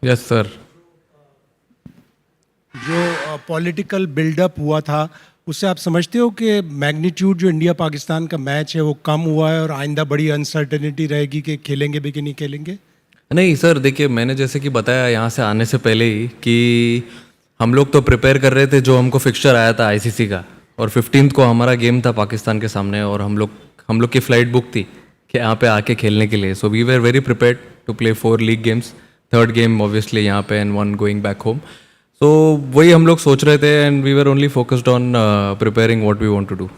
Yes sir. जो political buildup हुआ था उससे आप समझते हो कि मैग्नीट्यूड जो इंडिया पाकिस्तान का मैच है वो कम हुआ है और आइंदा बड़ी अनसर्टेनिटी रहेगी कि खेलेंगे भी कि नहीं खेलेंगे? नहीं सर, देखिए मैंने जैसे कि बताया यहाँ से आने से पहले ही कि हम लोग तो प्रिपेयर कर रहे थे, जो हमको फिक्सचर आया था आईसीसी का, और 15th को हमारा गेम था पाकिस्तान के सामने, और हम लोग की फ़्लाइट बुक थी कि यहाँ पे आके खेलने के लिए। So we were very prepared to play 4 league games, third game obviously यहाँ पे एंड 1 गोइंग बैक होम। सो वही हम लोग सोच रहे थे and we were only focused on preparing what we want to do.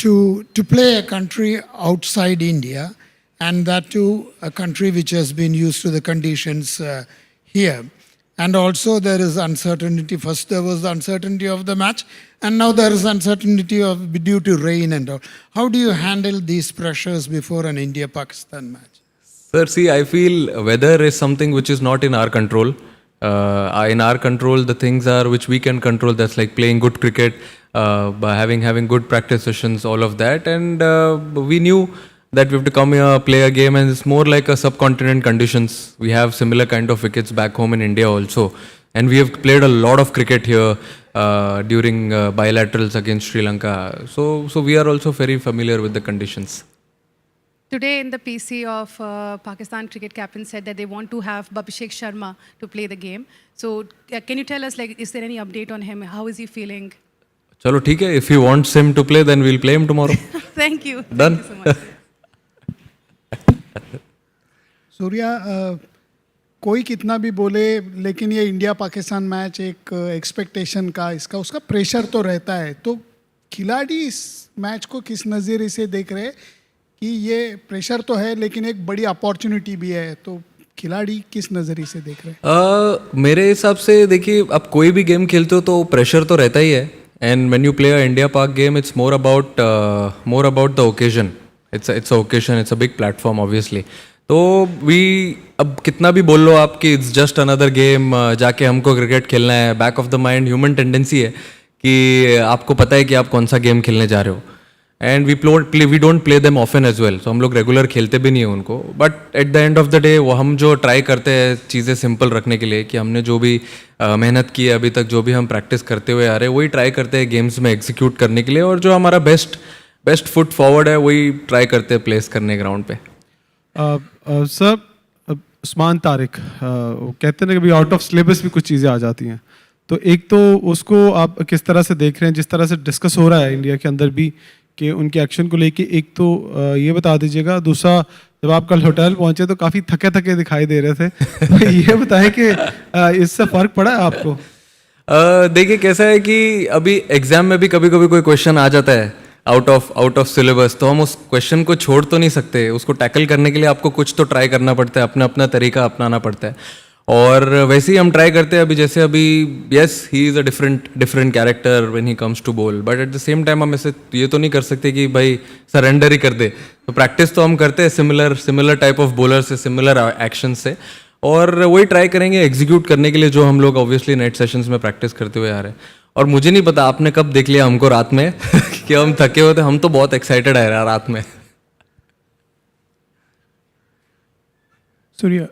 To play a country outside India, and that too a country which has been used to the conditions here. And also there is uncertainty. First there was the uncertainty of the match, and now there is uncertainty of due to rain and all. How do you handle these pressures before an India-Pakistan match? Sir, see, I feel weather is something which is not in our control. In our control, the things are which we can control. That's like playing good cricket, by having good practice sessions, all of that. And we knew that we have to come here, play a game, and it's more like a subcontinent conditions. We have similar kind of wickets back home in India also, and we have played a lot of cricket here during bilaterals against Sri Lanka. So we are also very familiar with the conditions. Today in the PC of Pakistan cricket captain said that they want to have Abhishek Sharma to play the game. So can you tell us, like, is there any update on him? How is he feeling? चलो ठीक है, if he wants him to play, then we'll play him tomorrow. Thank you. Done. Thank you so much. Surya, कोई कितना भी बोले लेकिन ये India Pakistan match एक एक्सपेक्टेशन का, इसका उसका प्रेशर तो रहता है। तो खिलाड़ी इस मैच को किस नज़रिए से देख रहे हैं कि ये प्रेशर तो है लेकिन एक बड़ी अपॉर्चुनिटी भी है, तो खिलाड़ी किस नज़रिए से देख रहे हैं? मेरे हिसाब से देखिए, अब कोई भी गेम खेलते हो तो प्रेशर तो रहता ही है, and when you play a India Pak game it's more about the occasion. It's a occasion, it's a big platform obviously. तो अब कितना भी बोल लो आप कि इट्स जस्ट अनदर गेम, जाके हमको क्रिकेट खेलना है, back of the mind human tendency है कि आपको पता है कि आप कौन सा गेम खेलने जा रहे हो, and we don't play them often as well. So हम लोग रेगुलर खेलते भी नहीं है उनको, but at the end of the day वो हम जो ट्राई करते हैं चीज़ें सिंपल रखने के लिए, कि हमने जो भी मेहनत की है अभी तक, जो भी हम प्रैक्टिस करते हुए आ रहे हैं, वही ट्राई करते हैं गेम्स में एग्जीक्यूट करने के लिए, और जो हमारा बेस्ट फुट फॉरवर्ड है वही ट्राई करते हैं प्लेस करने ग्राउंड पे। सर, उस्मान तारिक वो कहते हैं ना कि भाई आउट ऑफ सिलेबस भी कुछ चीज़ें आ जाती हैं, तो एक तो उसको आप किस तरह से देख रहे हैं, जिस तरह से डिस्कस हो रहा है इंडिया के अंदर भी कि उनके एक्शन को लेके, एक तो ये बता दीजिएगा। दूसरा, जब आप कल होटल पहुंचे तो काफ़ी थके थके दिखाई दे रहे थे, तो ये बताएं कि इससे फ़र्क पड़ा है आपको? देखिए कैसा है कि अभी एग्जाम में भी कभी कभी कोई क्वेश्चन आ जाता है आउट ऑफ सिलेबस, तो हम उस क्वेश्चन को छोड़ तो नहीं सकते। उसको टैकल करने के लिए आपको कुछ तो ट्राई करना पड़ता है, अपना अपना तरीका अपनाना पड़ता है, और वैसे ही हम ट्राई करते हैं। अभी yes, he is a different character when he comes to bowl, but at the same time हम ऐसे ये तो नहीं कर सकते कि भाई सरेंडर ही कर दे। तो प्रैक्टिस तो हम करते हैं सिमिलर टाइप ऑफ बॉलर से, सिमिलर एक्शन से, और वही ट्राई करेंगे एग्जीक्यूट करने के लिए जो हम लोग ऑब्वियसली नेट सेशंस में प्रैक्टिस करते हुए आ रहे हैं। और मुझे नहीं पता आपने कब देख लिया हमको रात में कि हम थके होते, हम तो बहुत एक्साइटेड है रात में। Surya,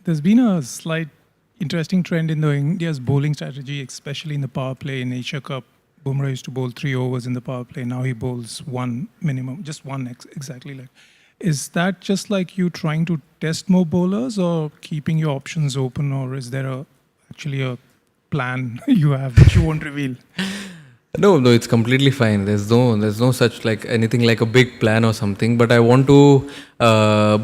there's been a slight interesting trend in the India's bowling strategy, especially in the power play in Asia Cup. Bumrah used to bowl 3 overs in the power play. Now he bowls one minimum, just one exactly. Like, is that just like you trying to test more bowlers, or keeping your options open, or is there actually a plan you have which you won't reveal? No, it's completely fine. There's no such like anything like a big plan or something. But I want to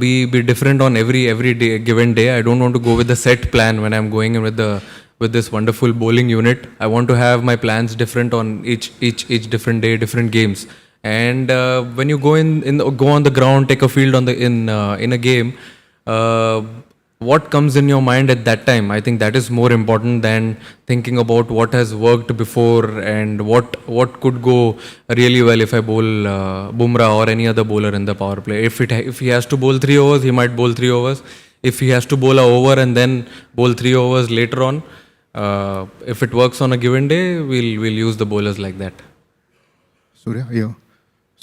be different on every day, given day. I don't want to go with the set plan when I'm going in with this wonderful bowling unit. I want to have my plans different on each different day, different games. And when you go go on the ground, take a field in a game. What comes in your mind at that time, I think that is more important than thinking about what has worked before and what could go really well if I bowl Bumrah or any other bowler in the power play. If he has to bowl 3 overs, he might bowl 3 overs. If he has to bowl a over and then bowl 3 overs later on, if it works on a given day, we'll use the bowlers like that. Surya, yeah.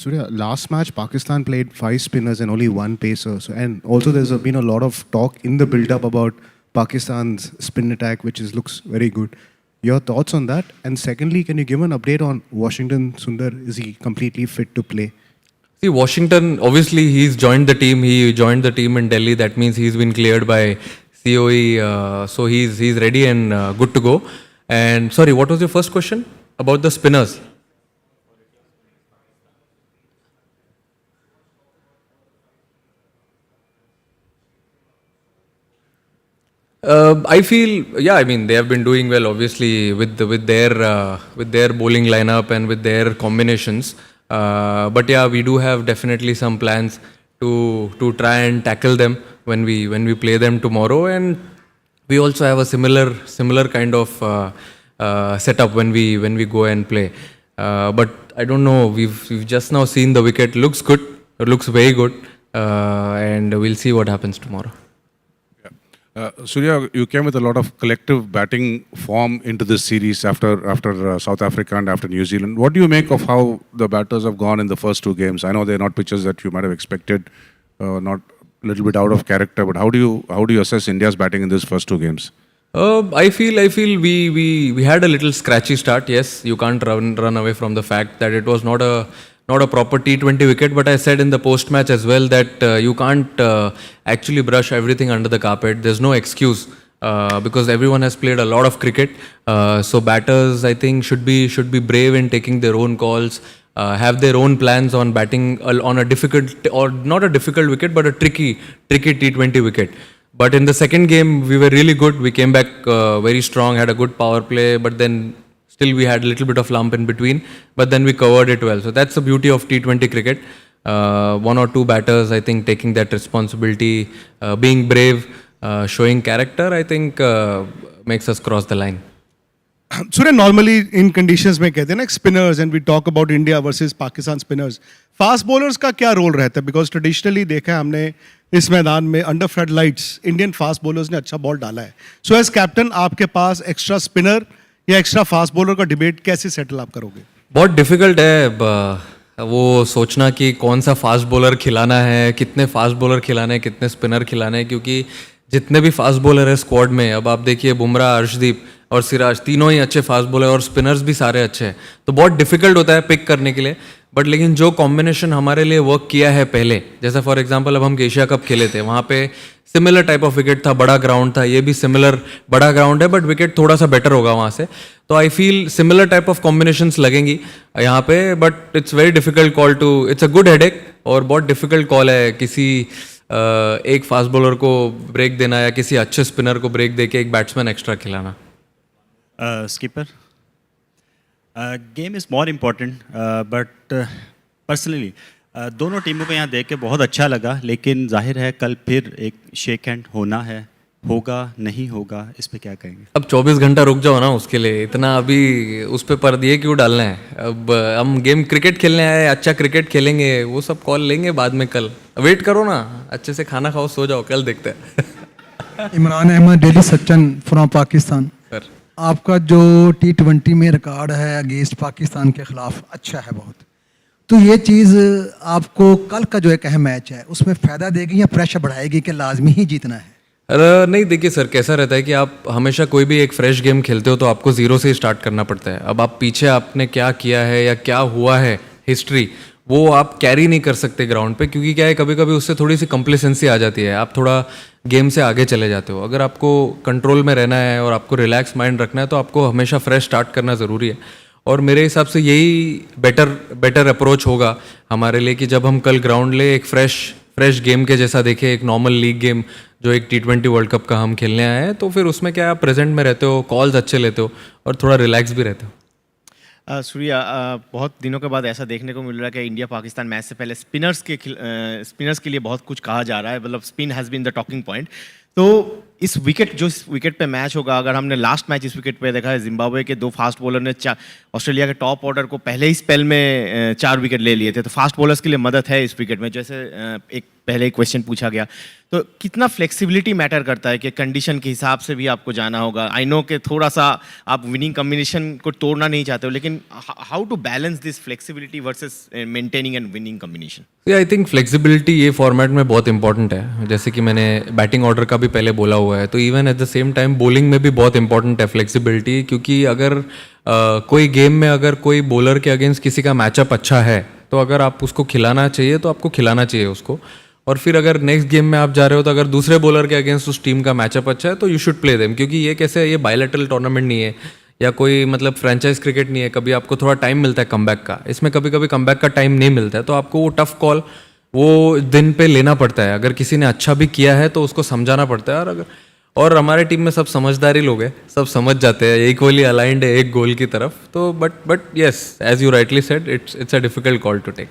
Surya, last match Pakistan played 5 spinners and only 1 pacer. So, and also there's been a lot of talk in the build-up about Pakistan's spin attack, which looks very good. Your thoughts on that? And secondly, can you give an update on Washington Sundar? Is he completely fit to play? See, Washington, obviously, he's joined the team. He joined the team in Delhi. That means he's been cleared by COE. So he's ready and good to go. And sorry, what was your first question? About the spinners? I feel, yeah. I mean, they have been doing well, obviously, with their bowling lineup and with their combinations. But yeah, we do have definitely some plans to try and tackle them when we play them tomorrow, and we also have a similar kind of setup when we go and play. But I don't know. We've just now seen the wicket. Looks good. It looks very good, and we'll see what happens tomorrow. Surya, you came with a lot of collective batting form into this series after South Africa and after New Zealand. What do you make of how the batters have gone in the first 2 games? I know they're not pitches that you might have expected, not a little bit out of character, but how do you assess India's batting in these first 2 games? I feel we had a little scratchy start. Yes, you can't run away from the fact that it was not a proper T20 wicket, but I said in the post-match as well that you can't actually brush everything under the carpet. There's no excuse because everyone has played a lot of cricket. So batters, I think, should be brave in taking their own calls, have their own plans on batting on a difficult, or not a difficult wicket, but a tricky T20 wicket. But in the second game, we were really good. We came back very strong, had a good power play, but then still we had a little bit of lump in between, but then we covered it well. So that's the beauty of T20 cricket. 1 or 2 batters, I think, taking that responsibility, being brave, showing character, I think makes us cross the line. Surya normally in conditions में कहते हैं ना spinners and we talk about India versus Pakistan spinners, fast bowlers का क्या role रहता है? Because traditionally देखा है हमने इस मैदान में under flood lights Indian fast bowlers ने अच्छा बॉल डाला है. सो एज कैप्टन आपके पास एक्स्ट्रा स्पिनर या एक्स्ट्रा फास्ट बॉलर का डिबेट कैसे सेटल आप करोगे? बहुत डिफिकल्ट है वो सोचना कि कौन सा फास्ट बॉलर खिलाना है, कितने फास्ट बॉलर खिलाने हैं, कितने स्पिनर खिलाने हैं, क्योंकि जितने भी फास्ट बॉलर है स्क्वाड में, अब आप देखिए बुमराह, अर्शदीप और सिराज, तीनों ही अच्छे फास्ट बॉलर और स्पिनर्स भी सारे अच्छे हैं. तो बहुत डिफिकल्ट होता है पिक करने के लिए. बट लेकिन जो कॉम्बिनेशन हमारे लिए वर्क किया है पहले, जैसे फॉर एग्जांपल अब हम एशिया कप खेले थे, वहाँ पे सिमिलर टाइप ऑफ विकेट था, बड़ा ग्राउंड था, ये भी सिमिलर बड़ा ग्राउंड है बट विकेट थोड़ा सा बेटर होगा वहाँ से. तो I feel similar type of combinations लगेंगी यहाँ पे, but it's very difficult call to, it's a good headache और बहुत डिफिकल्ट कॉल है किसी एक फास्ट बॉलर को ब्रेक देना या किसी अच्छे स्पिनर को ब्रेक दे के एक बैट्समैन एक्स्ट्रा खिलाना. Skipper, game is more important, but personally दोनों टीमों को यहाँ देख के बहुत अच्छा लगा, लेकिन जाहिर है कल फिर एक शेक हैंड होना है, होगा नहीं होगा, इस पे क्या कहेंगे? अब 24 घंटा रुक जाओ ना उसके लिए, इतना अभी उस पे पर्दे क्यों डालना है? अब हम गेम क्रिकेट खेलने आए, अच्छा क्रिकेट खेलेंगे, वो सब कॉल लेंगे बाद में. कल वेट करो ना, अच्छे से खाना खाओ, सो जाओ, कल देखते हैं. Imran Ahmed, daily Sachin from Pakistan. Sir, आपका जो T20 में रिकॉर्ड है अगेंस्ट पाकिस्तान के खिलाफ अच्छा है बहुत, तो ये चीज़ आपको कल का जो एक अहम मैच है उसमें फ़ायदा देगी या प्रेशर बढ़ाएगी कि लाजमी ही जीतना है? नहीं, देखिए सर, कैसा रहता है कि आप हमेशा कोई भी एक फ्रेश गेम खेलते हो तो आपको ज़ीरो से स्टार्ट करना पड़ता है. अब आप पीछे आपने क्या किया है या क्या हुआ है हिस्ट्री, वो आप कैरी नहीं कर सकते ग्राउंड पे, क्योंकि क्या है कभी कभी उससे थोड़ी सी कंप्लेसेंसी आ जाती है, आप थोड़ा गेम से आगे चले जाते हो. अगर आपको कंट्रोल में रहना है और आपको रिलैक्स माइंड रखना है तो आपको हमेशा फ्रेश स्टार्ट करना ज़रूरी है. और मेरे हिसाब से यही बेटर अप्रोच होगा हमारे लिए कि जब हम कल ग्राउंड ले एक फ्रेश गेम के जैसा देखें, एक नॉर्मल लीग गेम जो एक T20 वर्ल्ड कप का हम खेलने आए हैं, तो फिर उसमें क्या आप प्रेजेंट में रहते हो, कॉल्स अच्छे लेते हो और थोड़ा रिलैक्स भी रहते हो. सूर्या, बहुत दिनों के बाद ऐसा देखने को मिल रहा है कि इंडिया पाकिस्तान मैच से पहले स्पिनर्स के लिए बहुत कुछ कहा जा रहा है, मतलब spin has been the talking point. तो इस विकेट पे मैच होगा, अगर हमने लास्ट मैच इस विकेट पे देखा है, जिम्बाब्वे के 2 फास्ट बॉलर ने ऑस्ट्रेलिया के टॉप ऑर्डर को पहले ही स्पेल में 4 विकेट ले लिए थे. तो फास्ट बॉलर्स के लिए मदद है इस विकेट में. जैसे एक पहले एक क्वेश्चन पूछा गया, तो कितना फ्लेक्सिबिलिटी मैटर करता है कि कंडीशन के हिसाब से भी आपको जाना होगा? आई नो कि थोड़ा सा आप विनिंग कॉम्बिनेशन को तोड़ना नहीं चाहते हो, लेकिन how to balance this flexibility versus maintaining and winning combination? I think flexibility ये फॉर्मेट में बहुत इंपॉर्टेंट है, जैसे कि मैंने बैटिंग ऑर्डर का भी पहले बोला हुआ है, तो even at the same time bowling में भी बहुत इंपॉर्टेंट है फ्लेक्सिबिलिटी, क्योंकि अगर कोई गेम में अगर कोई बॉलर के अगेंस्ट किसी का मैचअप अच्छा है, तो अगर आप उसको खिलाना चाहिए तो आपको खिलाना चाहिए उसको, और फिर अगर नेक्स्ट गेम में आप जा रहे हो तो अगर दूसरे बॉलर के अगेंस्ट उस टीम का मैचअप अच्छा है तो यू शुड प्ले देम, क्योंकि ये कैसे ये बायलैटरल टूर्नामेंट नहीं है या कोई मतलब फ्रेंचाइज क्रिकेट नहीं है, कभी आपको थोड़ा टाइम मिलता है कमबैक का, इसमें कभी कभी कमबैक का टाइम नहीं मिलता है, तो आपको वो टफ कॉल वो दिन पे लेना पड़ता है। अगर किसी ने अच्छा भी किया है तो उसको समझाना पड़ता है, और हमारे टीम में सब समझदारी लोग हैं, सब समझ जाते हैं, इक्वली अलाइंड है एक गोल की तरफ, तो but yes, as you rightly said, it's a difficult call to take.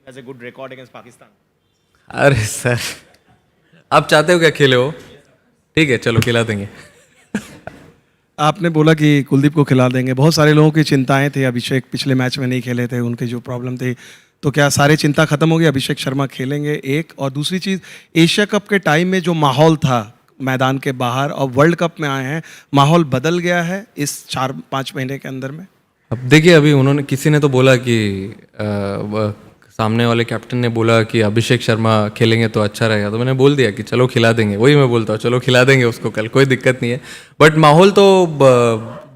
Has a good record against Pakistan. अरे सर, आप चाहते हो क्या खेले हो? ठीक है, चलो खिला देंगे। आपने बोला कि कुलदीप को खिला देंगे, बहुत सारे लोगों की चिंताएं थी, अभिषेक पिछले मैच में नहीं खेले थे, उनकी जो प्रॉब्लम थी, तो क्या सारी चिंता खत्म हो गई, अभिषेक शर्मा खेलेंगे? एक और दूसरी चीज़, एशिया कप के टाइम में जो माहौल था मैदान के बाहर और वर्ल्ड कप में आए हैं, माहौल बदल गया है इस 4-5 महीने के अंदर में? अब देखिए, अभी उन्होंने किसी ने तो बोला कि सामने वाले कैप्टन ने बोला कि अभिषेक शर्मा खेलेंगे तो अच्छा रहेगा, तो मैंने बोल दिया कि चलो खिला देंगे, वही मैं बोलता हूँ, चलो खिला देंगे उसको कल, कोई दिक्कत नहीं है। बट माहौल तो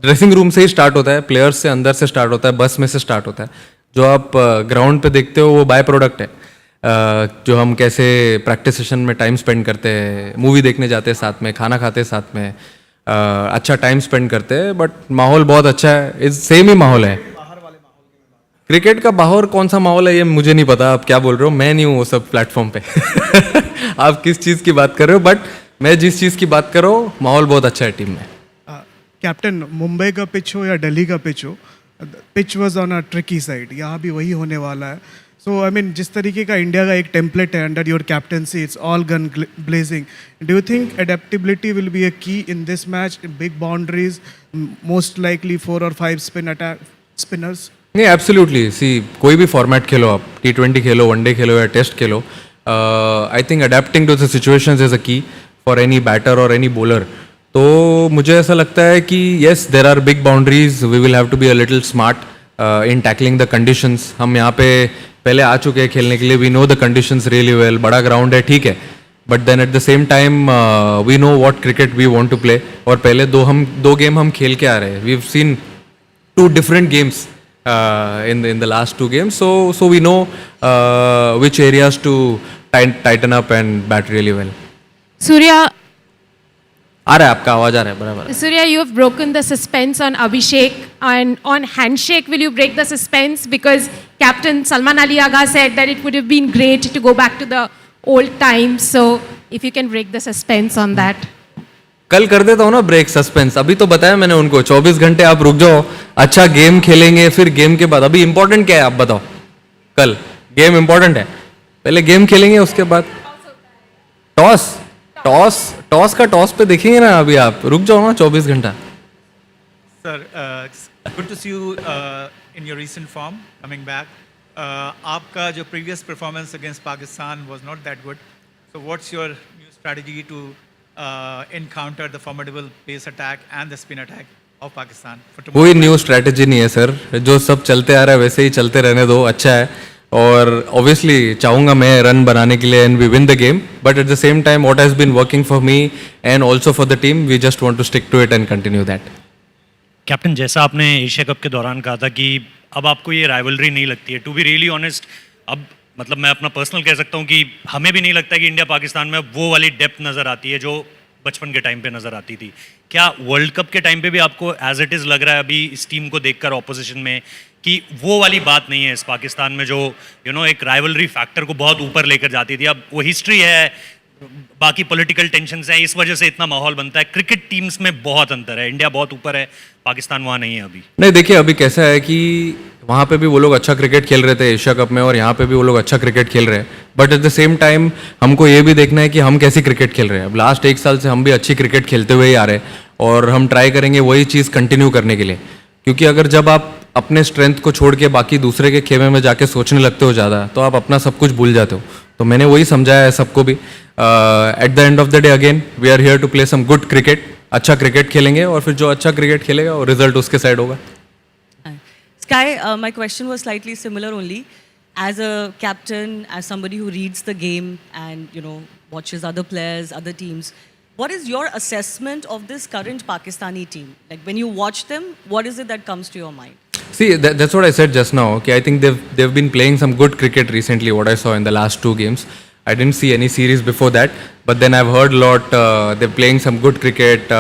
ड्रेसिंग रूम से ही स्टार्ट होता है, प्लेयर्स से अंदर से स्टार्ट होता है, बस में से स्टार्ट होता है। जो आप ग्राउंड पे देखते हो वो बाय प्रोडक्ट है, जो हम कैसे प्रैक्टिस सेशन में टाइम स्पेंड करते हैं, मूवी देखने जाते हैं साथ में, खाना खाते हैं साथ में, अच्छा टाइम स्पेंड करते हैं, बट माहौल बहुत अच्छा है, सेम ही माहौल है। क्रिकेट का बाहर कौन सा माहौल है ये मुझे नहीं पता, आप क्या बोल रहे हो, मैं नहीं हूँ वो सब प्लेटफॉर्म पे आप किस चीज़ की बात कर रहे हो, बट मैं जिस चीज़ की बात कर रहा हूँ, माहौल बहुत अच्छा है टीम में। कैप्टन, मुंबई का पिच हो या दिल्ली का पिच हो, pitch was on a tricky side, यहाँ भी वही होने वाला है। सो आई मीन, जिस तरीके का इंडिया का एक टेम्पलेट है under your captaincy, it's all gun blazing, do you think adaptability will be a key in this match, big boundaries, most likely 4 or 5 spinners? नहीं, एब्सोल्युटली, सी कोई भी फॉर्मेट खेलो आप, T20 खेलो, वनडे खेलो या test खेलो, I think adapting to the situations is a key for any batter और any bowler. तो मुझे ऐसा लगता है कि yes, there are big boundaries, we will have to be a little smart in tackling the conditions. हम यहाँ पे पहले आ चुके हैं खेलने के लिए, we know the conditions really well, बड़ा ग्राउंड है, ठीक है, but then at the same time we know what cricket we want to play. और पहले दो गेम हम खेल के आ रहे हैं, we have seen 2 different games in the last 2 games, so we know which areas to tighten up and bat really well. Surya, आ रहा है आपका आवाज, आ रहा है बराबर। Surya, you have broken the suspense on Abhishek, and on handshake, will you break the suspense? Because Captain Salman Ali Agha said that it would have been great to go back to the old times. So, if you can break the suspense on that. कल कर देता हूँ ना break suspense, अभी तो बताया मैंने उनको 24 घंटे आप रुक जाओ, अच्छा गेम खेलेंगे, फिर गेम के बाद अभी इंपॉर्टेंट क्या है आप बताओ? कल गेम इंपॉर्टेंट है, पहले गेम खेलेंगे उसके बाद टॉस का टॉस पे देखेंगे ना, अभी आप रुक जाओ ना 24 घंटा। Sir, good to see you in your recent form coming back. आपका जो previous performance against Pakistan was not that good. So what's your new strategy to encounter the formidable pace attack and the spin attack of Pakistan for tomorrow? कोई new strategy नहीं है sir, जो सब चलते आ रहा है वैसे ही चलते रहने दो, अच्छा है। और ऑब्वियसली चाहूँगा मैं रन बनाने के लिए and we win the game, but at the same time what has been working for me and also for the team, we just want to stick to it and continue that. Captain, जैसा आपने Asia cup के दौरान कहा था कि अब आपको ये राइवलरी नहीं लगती है, टू बी रियली ऑनेस्ट, अब मतलब मैं अपना पर्सनल कह सकता हूँ कि हमें भी नहीं लगता कि इंडिया पाकिस्तान में वो वाली डेप्थ नज़र आती है जो बचपन के टाइम पे नज़र आती थी। क्या वर्ल्ड कप के टाइम पे भी आपको एज इट इज़ लग रहा है अभी इस टीम को देखकर ऑपोजिशन में कि वो वाली बात नहीं है इस पाकिस्तान में जो एक राइवलरी फैक्टर को बहुत ऊपर लेकर जाती थी? अब वो हिस्ट्री है, बाकी पॉलिटिकल टेंशन्स हैं, इस वजह से इतना माहौल बनता है। क्रिकेट टीम्स में बहुत अंतर है, इंडिया बहुत ऊपर है, पाकिस्तान वहाँ नहीं है अभी। नहीं, देखिए अभी कैसा है कि वहाँ पे भी वो लोग अच्छा क्रिकेट खेल रहे थे एशिया कप में, और यहाँ पे भी वो लोग अच्छा क्रिकेट खेल रहे हैं, but at the same time हमको ये भी देखना है कि हम कैसी क्रिकेट खेल रहे हैं। अब लास्ट 1 साल से हम भी अच्छी क्रिकेट खेलते हुए ही आ रहे हैं, और हम ट्राई करेंगे वही चीज़ कंटिन्यू करने के लिए, क्योंकि अगर जब आप अपने स्ट्रेंथ को छोड़ के बाकी दूसरे के खेमे में जाके सोचने लगते हो ज़्यादा, तो आप अपना सब कुछ भूल जाते हो. तो मैंने वही समझाया है सबको भी. At the end of the day again we are here to play some good cricket. अच्छा क्रिकेट खेलेंगे और फिर जो अच्छा क्रिकेट खेलेगा वो रिजल्ट उसके साइड होगा. Sky, my question was slightly similar only. As a captain, as somebody who reads the game and watches other players, other teams, what is your assessment of this current Pakistani team? Like when you watch them, what is it that comes to your mind? See, that's what I said just now. Okay, I think they've been playing some good cricket recently. What I saw in the last 2 games, I didn't see any series before that. But then I've heard a lot. They're playing some good cricket.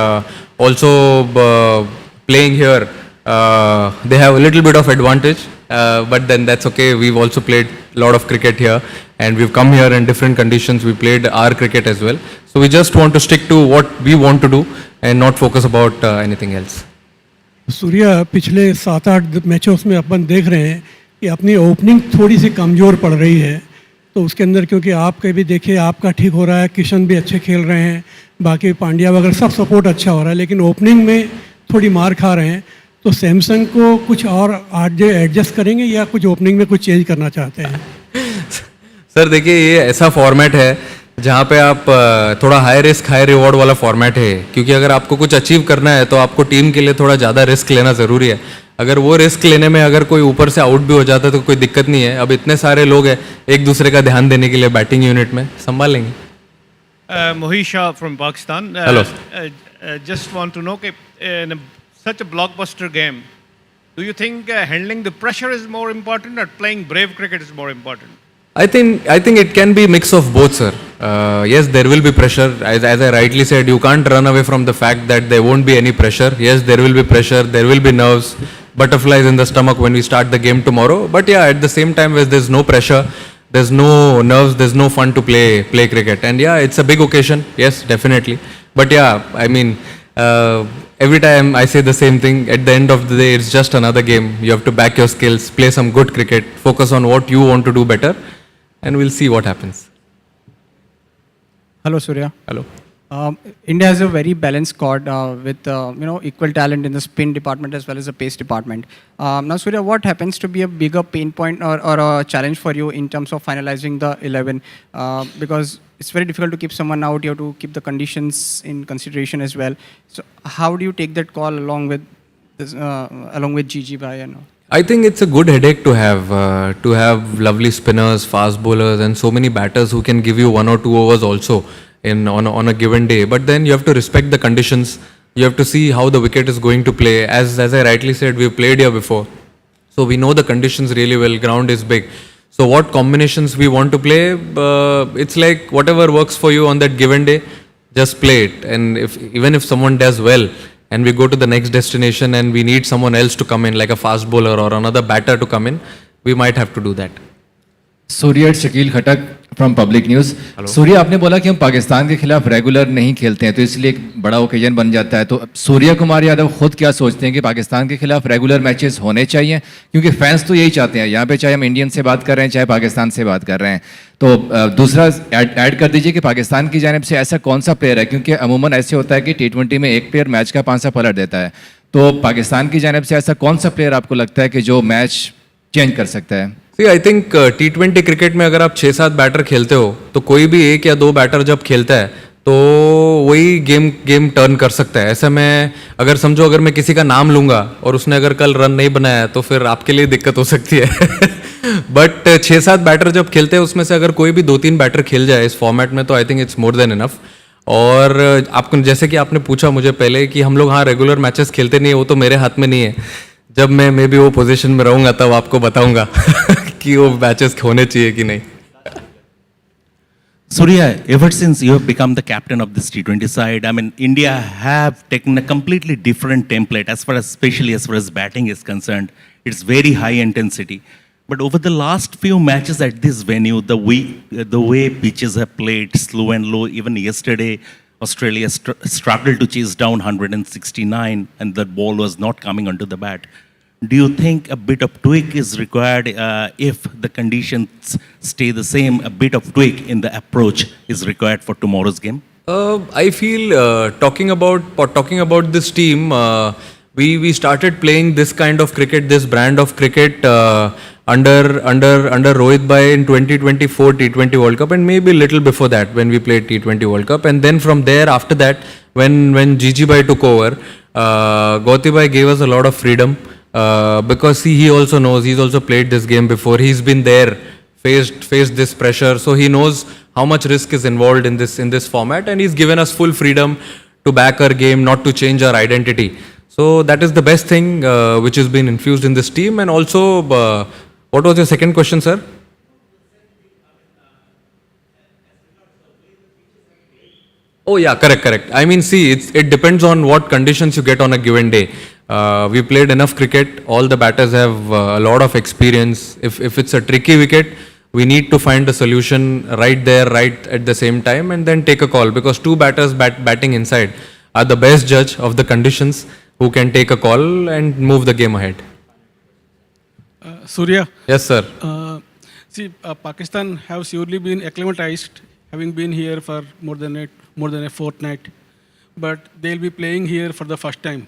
Also playing here, they have a little bit of advantage. But then that's okay. We've also played a lot of cricket here, and we've come here in different conditions. We played our cricket as well. So we just want to stick to what we want to do and not focus about anything else. Surya, पिछले 7-8 मैचों में अपन देख रहे हैं कि अपनी opening थोड़ी सी कमज़ोर पड़ रही है. तो उसके अंदर क्योंकि आपके भी देखिए आपका ठीक हो रहा है, किशन भी अच्छे खेल रहे हैं, बाकी पांड्या वगैरह सब सपोर्ट अच्छा हो रहा है, लेकिन ओपनिंग में थोड़ी मार खा रहे हैं. तो सैमसंग को कुछ और आज एडजस्ट करेंगे या कुछ ओपनिंग में कुछ चेंज करना चाहते हैं? सर देखिए, ये ऐसा फॉर्मेट है जहाँ पे आप थोड़ा हाई रिस्क हाई रिवॉर्ड वाला फॉर्मेट है. क्योंकि अगर आपको कुछ अचीव करना है तो आपको टीम के लिए थोड़ा ज़्यादा रिस्क लेना ज़रूरी है. अगर वो रिस्क लेने में अगर कोई ऊपर से आउट भी हो जाता है तो कोई दिक्कत नहीं है. अब इतने सारे लोग हैं एक दूसरे का ध्यान देने के लिए बैटिंग यूनिट में, संभाल लेंगे. Mohisha from Pakistan. Hello. Just want to know, in such a blockbuster game, do you think handling the pressure is more important or playing brave cricket is more important? I think it can be mix of both, sir. Yes, there will be pressure. As I rightly said, you can't run away from the fact that there won't be any pressure. Yes, there will be pressure. There will be nerves, butterflies in the stomach when we start the game tomorrow. But yeah, at the same time, there's no pressure, there's no nerves, there's no fun to play cricket. And yeah, it's a big occasion. Yes, definitely. But yeah, I mean, every time I say the same thing. At the end of the day, it's just another game. You have to back your skills, play some good cricket, focus on what you want to do better. And we'll see what happens. Hello, Surya. Hello. India has a very balanced squad with equal talent in the spin department as well as the pace department. Now, Surya, what happens to be a bigger pain point or a challenge for you in terms of finalizing the 11? Because it's very difficult to keep someone out. You have to keep the conditions in consideration as well. So, how do you take that call along with Gigi Bhai and all? I think it's a good headache to have lovely spinners, fast bowlers, and so many batters who can give you 1 or 2 overs also on a given day. But then you have to respect the conditions. You have to see how the wicket is going to play. As I rightly said, we've played here before, so we know the conditions really well. Ground is big. So what combinations we want to play, it's like whatever works for you on that given day, just play it. And even if someone does well, and we go to the next destination and we need someone else to come in, like a fast bowler or another batter to come in, we might have to do that. Surya, Shakeel Khattak from public news. Surya, आपने बोला कि हम पाकिस्तान के खिलाफ regular नहीं खेलते हैं तो इसलिए एक बड़ा ओकेजन बन जाता है. तो सूर्या कुमार यादव खुद क्या सोचते हैं कि पाकिस्तान के खिलाफ रेगुलर मैचेस होने चाहिए? क्योंकि फैंस तो यही चाहते हैं यहाँ पे, चाहे हम इंडियन से बात कर रहे हैं चाहे पाकिस्तान से बात कर रहे हैं. तो दूसरा ऐड कर दीजिए कि पाकिस्तान की जानिब से ऐसा कौन सा प्लेयर है, क्योंकि अमूमन ऐसे होता है कि T20 में एक प्लेयर मैच का पांसा पलट देता है. तो पाकिस्तान की जानिब से ऐसा कौन सा प्लेयर आपको लगता है कि जो मैच चेंज कर सकता है? See, I think T20 cricket में अगर आप 6-7 बैटर खेलते हो तो कोई भी 1 या 2 बैटर जब खेलता है तो वही गेम टर्न कर सकता है. ऐसे में अगर समझो, अगर मैं किसी का नाम लूँगा और उसने अगर कल रन नहीं बनाया तो फिर आपके लिए दिक्कत हो सकती है. बट 6-7 बैटर जब खेलते हैं उसमें से अगर कोई भी 2-3 बैटर खेल जाए इस फॉर्मेट में तो I think it's more than enough. और आपको जैसे कि आपने पूछा मुझे पहले कि हम लोग हाँ रेगुलर मैचेस खेलते नहीं है, वो तो मेरे हाथ में नहीं है. जब मैं भी वो पोजीशन में रहूँगा तब आपको बताऊँगा कि वो मैचेस होने चाहिए कि नहीं. Surya, ever since you have become the captain of this T20 side, I mean, India have taken a completely different template especially as far as batting is concerned. It's very high intensity. But over the last few matches at this venue, the way pitches have played slow and low, even yesterday, Australia struggled to chase down 169 and the ball was not coming onto the bat. Do you think a bit of tweak is required if the conditions stay the same? A bit of tweak in the approach is required for tomorrow's game? I feel talking about this team, we started playing this kind of cricket, this brand of cricket under Rohit Bhai in 2024 T20 World Cup, and maybe a little before that when we played T20 World Cup. And then from there, after that, when Gigi Bhai took over, Gauti Bhai gave us a lot of freedom because he also knows, he's also played this game before. He's been there, faced this pressure, so he knows how much risk is involved in this format, and he's given us full freedom to back our game, not to change our identity. So that is the best thing which has been infused in this team. And also, what was your second question, sir? Oh yeah, correct. I mean, see, it depends on what conditions you get on a given day. We played enough cricket. All the batters have a lot of experience. If it's a tricky wicket, we need to find a solution right there, right at the same time, and then take a call, because two batters batting inside are the best judge of the conditions, who can take a call and move the game ahead. Surya. Yes, sir. Pakistan have surely been acclimatized, having been here for more than a fortnight, but they'll be playing here for the first time.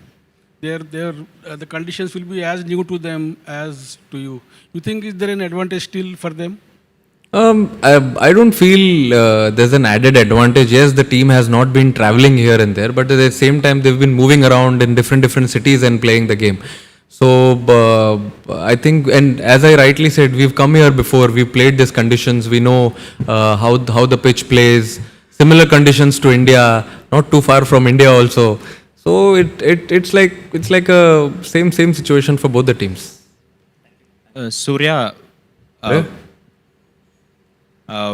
The conditions will be as new to them as to you. You think is there an advantage still for them? I don't feel there's an added advantage. Yes, the team has not been traveling here and there, but at the same time, they've been moving around in different cities and playing the game. So I think, and as I rightly said, we've come here before. We've played these conditions. We know how the pitch plays. Similar conditions to India, not too far from India also. So it's like a same situation for both the teams. Surya,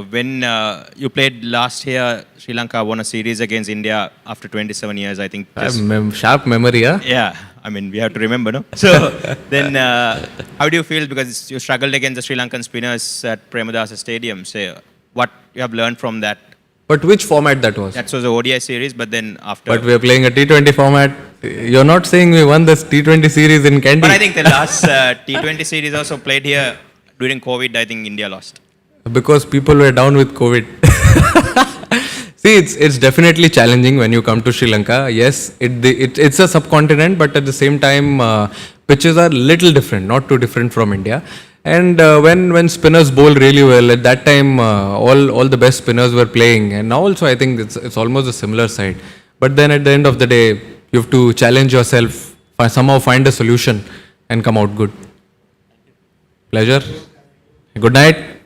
when you played last year, Sri Lanka won a series against India after 27 years, I think. Sharp memory, yeah? Yeah, I mean, we have to remember, no? So then how do you feel, because you struggled against the Sri Lankan spinners at Premadasa Stadium, say what you have learned from that? But which format that was? That was the ODI series, but then after... But we are playing a T20 format. You're not saying we won this T20 series in Kandy. But I think the last T20 series also played here during COVID. I think India lost. Because people were down with COVID. See, it's definitely challenging when you come to Sri Lanka. Yes, it's a subcontinent, but at the same time, pitches are little different, not too different from India. And when spinners bowl really well, at that time, all the best spinners were playing. And now also, I think it's almost a similar side. But then at the end of the day, you have to challenge yourself, somehow find a solution and come out good. Pleasure. Good night.